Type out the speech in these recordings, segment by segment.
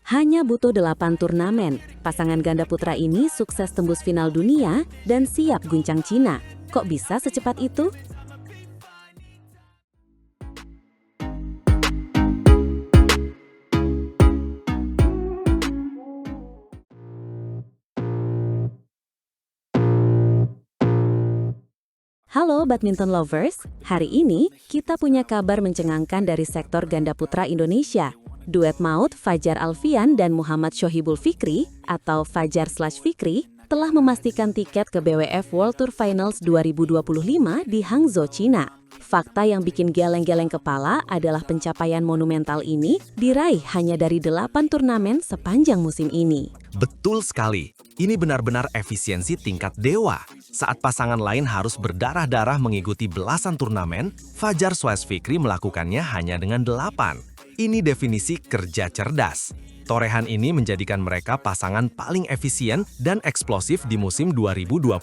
Hanya butuh 8 turnamen, pasangan ganda putra ini sukses tembus final dunia dan siap guncang Cina. Kok bisa secepat itu? Halo badminton lovers, hari ini kita punya kabar mencengangkan dari sektor ganda putra Indonesia. Duet maut Fajar Alfian dan Muhammad Shohibul Fikri atau Fajar/Fikri telah memastikan tiket ke BWF World Tour Finals 2025 di Hangzhou, Cina. Fakta yang bikin geleng-geleng kepala adalah pencapaian monumental ini diraih hanya dari 8 turnamen sepanjang musim ini. Betul sekali. Ini benar-benar efisiensi tingkat dewa. Saat pasangan lain harus berdarah-darah mengikuti belasan turnamen, Fajar/Fikri melakukannya hanya dengan 8. Ini definisi kerja cerdas. Torehan ini menjadikan mereka pasangan paling efisien dan eksplosif di musim 2025.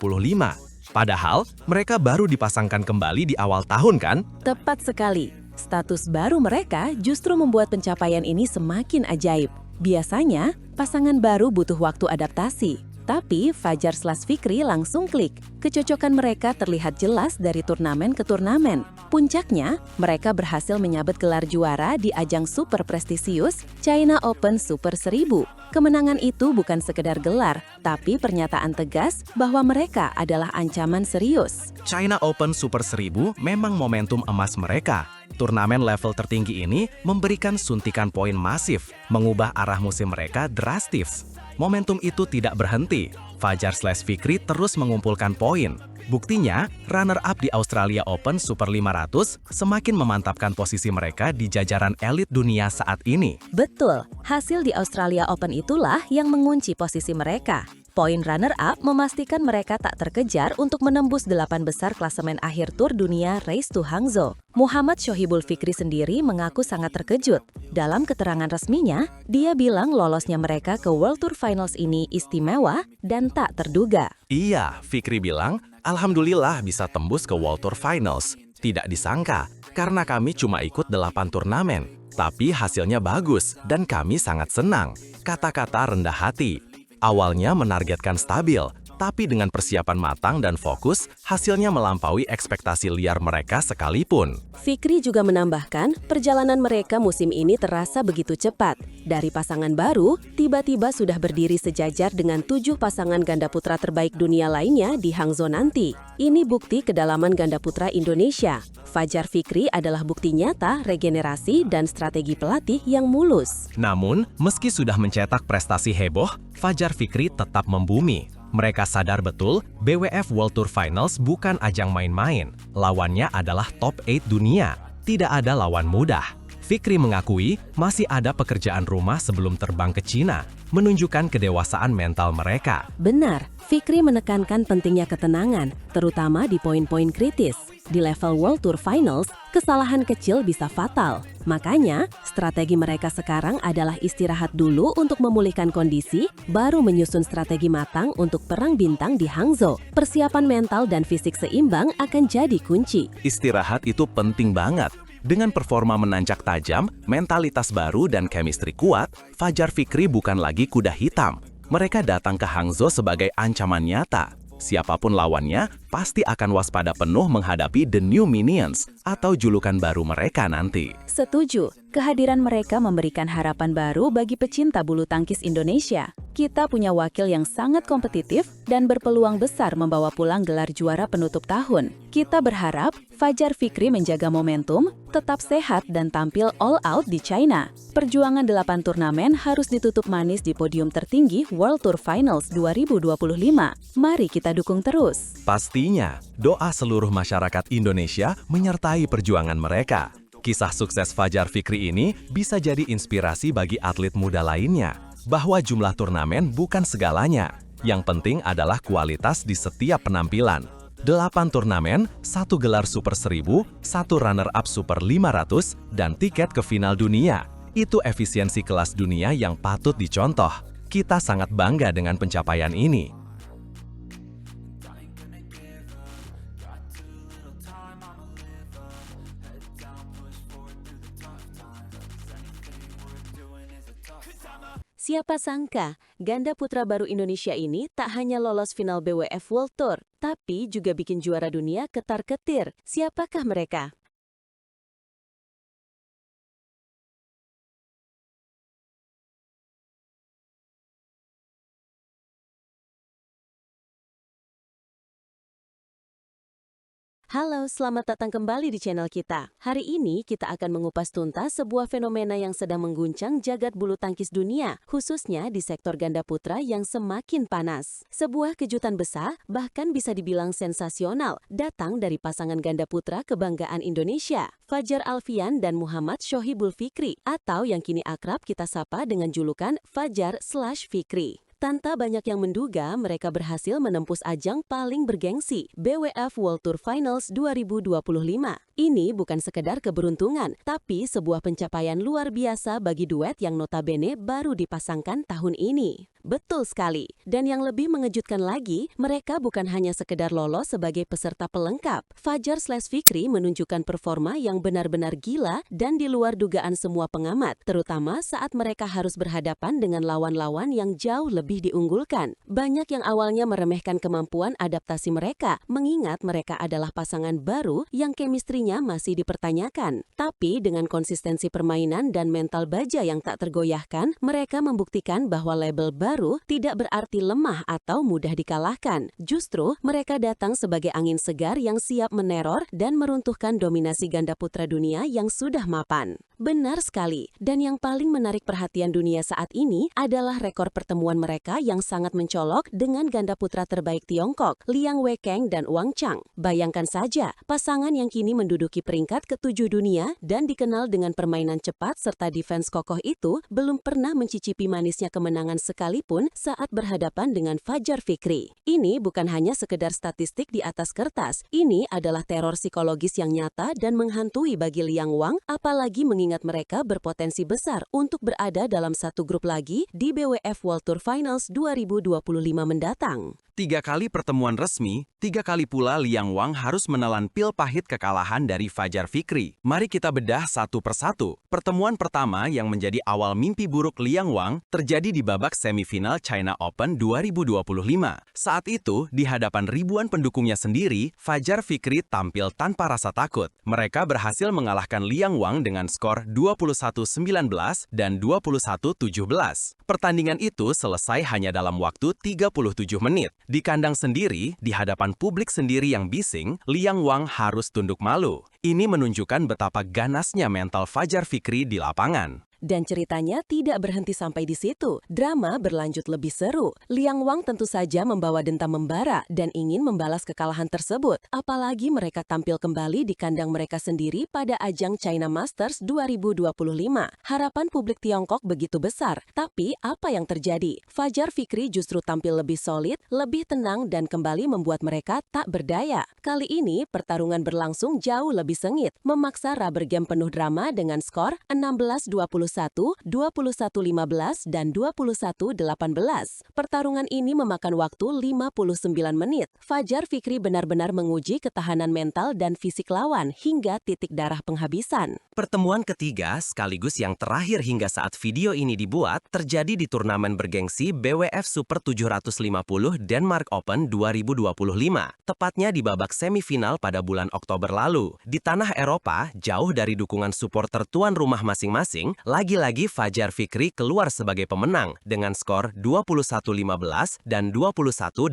Padahal, mereka baru dipasangkan kembali di awal tahun kan? Tepat sekali. Status baru mereka justru membuat pencapaian ini semakin ajaib. Biasanya, pasangan baru butuh waktu adaptasi. Tapi Fajar/Fikri langsung klik. Kecocokan mereka terlihat jelas dari turnamen ke turnamen. Puncaknya, mereka berhasil menyabet gelar juara di ajang super prestisius China Open Super 1000. Kemenangan itu bukan sekedar gelar, tapi pernyataan tegas bahwa mereka adalah ancaman serius. China Open Super 1000 memang momentum emas mereka. Turnamen level tertinggi ini memberikan suntikan poin masif, mengubah arah musim mereka drastis. Momentum itu tidak berhenti. Fajar/Fikri terus mengumpulkan poin. Buktinya, runner-up di Australia Open Super 500 semakin memantapkan posisi mereka di jajaran elit dunia saat ini. Betul, hasil di Australia Open itulah yang mengunci posisi mereka. Poin runner-up memastikan mereka tak terkejar untuk menembus 8 besar klasemen akhir Tour Dunia Race to Hangzhou. Muhammad Shohibul Fikri sendiri mengaku sangat terkejut. Dalam keterangan resminya, dia bilang lolosnya mereka ke World Tour Finals ini istimewa dan tak terduga. Iya, Fikri bilang, alhamdulillah bisa tembus ke World Tour Finals. Tidak disangka, karena kami cuma ikut 8 turnamen. Tapi hasilnya bagus dan kami sangat senang. Kata-kata rendah hati. Awalnya menargetkan stabil, tapi dengan persiapan matang dan fokus, hasilnya melampaui ekspektasi liar mereka sekalipun. Fikri juga menambahkan, perjalanan mereka musim ini terasa begitu cepat. Dari pasangan baru, tiba-tiba sudah berdiri sejajar dengan 7 pasangan ganda putra terbaik dunia lainnya di Hangzhou nanti. Ini bukti kedalaman ganda putra Indonesia. Fajar Fikri adalah bukti nyata regenerasi dan strategi pelatih yang mulus. Namun, meski sudah mencetak prestasi heboh, Fajar Fikri tetap membumi. Mereka sadar betul, BWF World Tour Finals bukan ajang main-main. Lawannya adalah top 8 dunia. Tidak ada lawan mudah. Fikri mengakui masih ada pekerjaan rumah sebelum terbang ke Cina, menunjukkan kedewasaan mental mereka. Benar, Fikri menekankan pentingnya ketenangan, terutama di poin-poin kritis. Di level World Tour Finals, kesalahan kecil bisa fatal. Makanya, strategi mereka sekarang adalah istirahat dulu untuk memulihkan kondisi, baru menyusun strategi matang untuk perang bintang di Hangzhou. Persiapan mental dan fisik seimbang akan jadi kunci. Istirahat itu penting banget. Dengan performa menancap tajam, mentalitas baru dan chemistry kuat, Fajar Fikri bukan lagi kuda hitam. Mereka datang ke Hangzhou sebagai ancaman nyata. Siapapun lawannya, pasti akan waspada penuh menghadapi The New Minions atau julukan baru mereka nanti. Setuju, kehadiran mereka memberikan harapan baru bagi pecinta bulu tangkis Indonesia. Kita punya wakil yang sangat kompetitif dan berpeluang besar membawa pulang gelar juara penutup tahun. Kita berharap Fajar Fikri menjaga momentum, tetap sehat dan tampil all out di China. Perjuangan 8 turnamen harus ditutup manis di podium tertinggi World Tour Finals 2025. Mari kita dukung terus. Pastinya, doa seluruh masyarakat Indonesia menyertai perjuangan mereka. Kisah sukses Fajar Fikri ini bisa jadi inspirasi bagi atlet muda lainnya, bahwa jumlah turnamen bukan segalanya. Yang penting adalah kualitas di setiap penampilan. 8 turnamen, 1 gelar Super 1000, 1 runner-up Super 500, dan tiket ke final dunia. Itu efisiensi kelas dunia yang patut dicontoh. Kita sangat bangga dengan pencapaian ini. Siapa sangka, ganda putra baru Indonesia ini tak hanya lolos final BWF World Tour, tapi juga bikin juara dunia ketar-ketir. Siapakah mereka? Halo, selamat datang kembali di channel kita. Hari ini kita akan mengupas tuntas sebuah fenomena yang sedang mengguncang jagat bulu tangkis dunia, khususnya di sektor ganda putra yang semakin panas. Sebuah kejutan besar, bahkan bisa dibilang sensasional, datang dari pasangan ganda putra kebanggaan Indonesia, Fajar Alfian dan Muhammad Shohibul Fikri, atau yang kini akrab kita sapa dengan julukan Fajar/Fikri. Tanpa banyak yang menduga, mereka berhasil menembus ajang paling bergengsi, BWF World Tour Finals 2025. Ini bukan sekedar keberuntungan, tapi sebuah pencapaian luar biasa bagi duet yang notabene baru dipasangkan tahun ini. Betul sekali. Dan yang lebih mengejutkan lagi, mereka bukan hanya sekedar lolos sebagai peserta pelengkap. Fajar/Fikri menunjukkan performa yang benar-benar gila dan di luar dugaan semua pengamat, terutama saat mereka harus berhadapan dengan lawan-lawan yang jauh lebih diunggulkan. Banyak yang awalnya meremehkan kemampuan adaptasi mereka, mengingat mereka adalah pasangan baru yang chemistry-nya masih dipertanyakan. Tapi dengan konsistensi permainan dan mental baja yang tak tergoyahkan, mereka membuktikan bahwa label baru tidak berarti lemah atau mudah dikalahkan. Justru, mereka datang sebagai angin segar yang siap meneror dan meruntuhkan dominasi ganda putra dunia yang sudah mapan. Benar sekali, dan yang paling menarik perhatian dunia saat ini adalah rekor pertemuan mereka yang sangat mencolok dengan ganda putra terbaik Tiongkok, Liang Weikeng dan Wang Chang. Bayangkan saja, pasangan yang kini menduduki peringkat ke-7 dunia dan dikenal dengan permainan cepat serta defense kokoh itu belum pernah mencicipi manisnya kemenangan sekalipun saat berhadapan dengan Fajar Fikri. Ini bukan hanya sekedar statistik di atas kertas, ini adalah teror psikologis yang nyata dan menghantui bagi Liang Wang, apalagi mengingat mereka berpotensi besar untuk berada dalam satu grup lagi di BWF World Tour Finals 2025 mendatang. 3 kali pertemuan resmi, 3 kali pula Liang Wang harus menelan pil pahit kekalahan dari Fajar Fikri. Mari kita bedah satu persatu. Pertemuan pertama yang menjadi awal mimpi buruk Liang Wang terjadi di babak semifinal China Open 2025. Saat itu, di hadapan ribuan pendukungnya sendiri, Fajar Fikri tampil tanpa rasa takut. Mereka berhasil mengalahkan Liang Wang dengan skor 21-19 dan 21-17. Pertandingan itu selesai hanya dalam waktu 37 menit. Di kandang sendiri, di hadapan publik sendiri yang bising, Liang Wang harus tunduk malu. Ini menunjukkan betapa ganasnya mental Fajar Fikri di lapangan. Dan ceritanya tidak berhenti sampai di situ. Drama berlanjut lebih seru. Liang Wang tentu saja membawa dendam membara dan ingin membalas kekalahan tersebut. Apalagi mereka tampil kembali di kandang mereka sendiri pada ajang China Masters 2025. Harapan publik Tiongkok begitu besar. Tapi apa yang terjadi? Fajar Fikri justru tampil lebih solid, lebih tenang dan kembali membuat mereka tak berdaya. Kali ini pertarungan berlangsung jauh lebih sengit, memaksa rubber game penuh drama dengan skor 16-21, 21-15, dan 21-18. Pertarungan ini memakan waktu 59 menit. Fajar Fikri benar-benar menguji ketahanan mental dan fisik lawan hingga titik darah penghabisan. Pertemuan ketiga, sekaligus yang terakhir hingga saat video ini dibuat, terjadi di turnamen bergengsi BWF Super 750 Denmark Open 2025, tepatnya di babak semifinal pada bulan Oktober lalu. Di tanah Eropa, jauh dari dukungan supporter tuan rumah masing-masing, lagi-lagi Fajar Fikri keluar sebagai pemenang dengan skor 21-15 dan 21-18,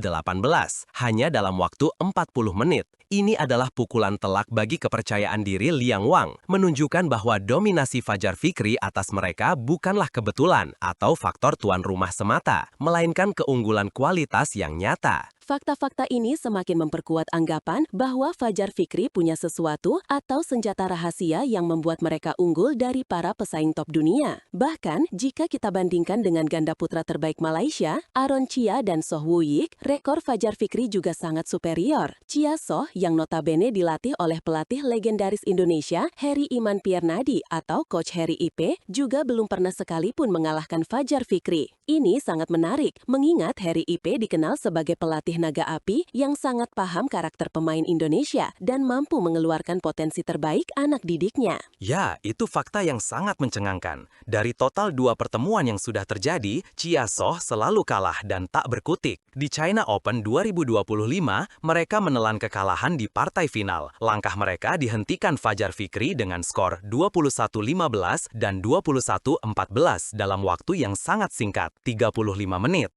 hanya dalam waktu 40 menit. Ini adalah pukulan telak bagi kepercayaan diri Liang Wang, menunjukkan bahwa dominasi Fajar Fikri atas mereka bukanlah kebetulan atau faktor tuan rumah semata, melainkan keunggulan kualitas yang nyata. Fakta-fakta ini semakin memperkuat anggapan bahwa Fajar Fikri punya sesuatu atau senjata rahasia yang membuat mereka unggul dari para pesaing top dunia. Bahkan, jika kita bandingkan dengan ganda putra terbaik Malaysia, Aaron Chia dan Soh Woo-yik, rekor Fajar Fikri juga sangat superior. Chia Soh yang notabene dilatih oleh pelatih legendaris Indonesia, Heri Iman Piernadi atau Coach Heri IP, juga belum pernah sekalipun mengalahkan Fajar Fikri. Ini sangat menarik, mengingat Heri IP dikenal sebagai pelatih naga api yang sangat paham karakter pemain Indonesia dan mampu mengeluarkan potensi terbaik anak didiknya. Ya, itu fakta yang sangat mencengangkan. Dari total 2 pertemuan yang sudah terjadi, Chia Soh selalu kalah dan tak berkutik. Di China Open 2025, mereka menelan kekalahan di partai final. Langkah mereka dihentikan Fajar Fikri dengan skor 21-15 dan 21-14 dalam waktu yang sangat singkat, 35 menit.